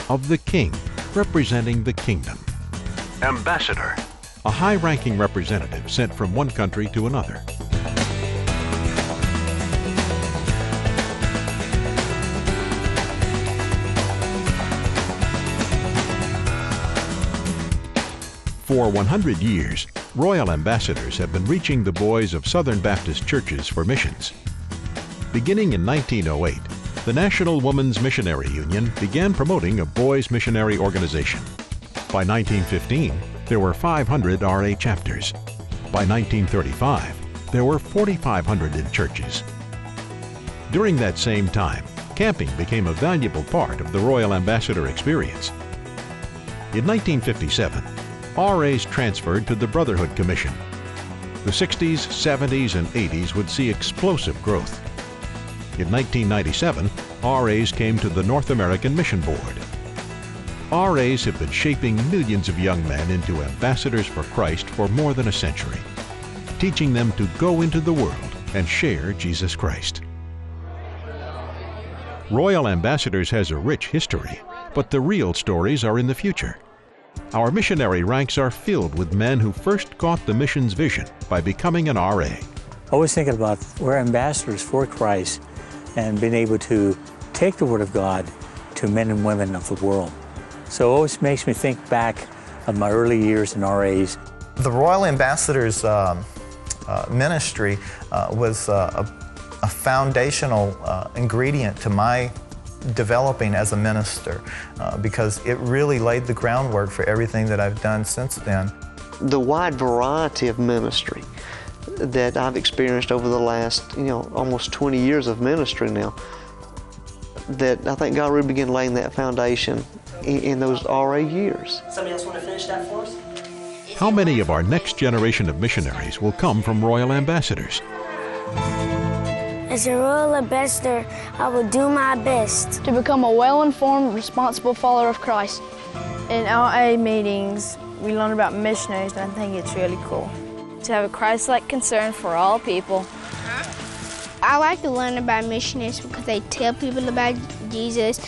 of the King, representing the kingdom. Ambassador, a high-ranking representative sent from one country to another. For 100 years, royal ambassadors have been reaching the boys of Southern Baptist churches for missions. Beginning in 1908, the National Women's Missionary Union began promoting a boys' missionary organization. By 1915, there were 500 RA chapters. By 1935, there were 4,500 in churches. During that same time, camping became a valuable part of the Royal Ambassador experience. In 1957, RAs transferred to the Brotherhood Commission. The 60s, 70s, and 80s would see explosive growth. In 1997, RAs came to the North American Mission Board. RAs have been shaping millions of young men into ambassadors for Christ for more than a century, teaching them to go into the world and share Jesus Christ. Royal Ambassadors has a rich history, but the real stories are in the future. Our missionary ranks are filled with men who first caught the mission's vision by becoming an RA. Always thinking about we're ambassadors for Christ and being able to take the Word of God to men and women of the world. So it always makes me think back of my early years in RAs. The Royal Ambassadors ministry was a foundational ingredient to my developing as a minister because it really laid the groundwork for everything that I've done since then. The wide variety of ministry that I've experienced over the last, almost 20 years of ministry now, that I think God really began laying that foundation in those RA years. Somebody else want to finish that for us? How many of our next generation of missionaries will come from Royal Ambassadors? As a Royal Ambassador, I will do my best to become a well-informed, responsible follower of Christ. In RA meetings, we learn about missionaries, and I think it's really cool. To have a Christ-like concern for all people. I like to learn about missionaries because they tell people about Jesus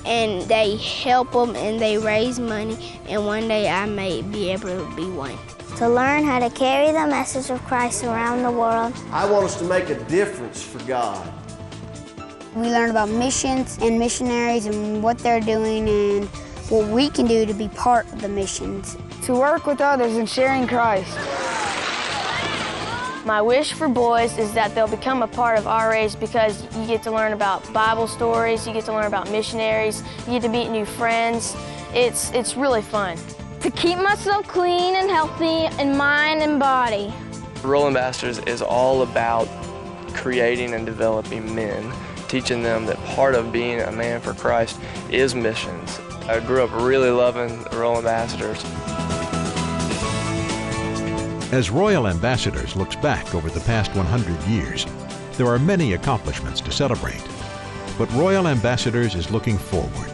and they help them and they raise money, and one day I may be able to be one. To learn how to carry the message of Christ around the world. I want us to make a difference for God. We learn about missions and missionaries and what they're doing and what we can do to be part of the missions. To work with others in sharing Christ. My wish for boys is that they'll become a part of RAs because you get to learn about Bible stories, you get to learn about missionaries, you get to meet new friends. It's really fun. To keep myself clean and healthy in mind and body. Royal Ambassadors is all about creating and developing men, teaching them that part of being a man for Christ is missions. I grew up really loving the Royal Ambassadors. As Royal Ambassadors looks back over the past 100 years, there are many accomplishments to celebrate. But Royal Ambassadors is looking forward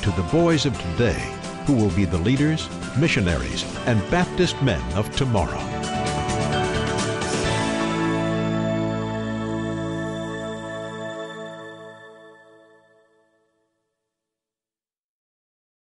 to the boys of today who will be the leaders, missionaries, and Baptist men of tomorrow.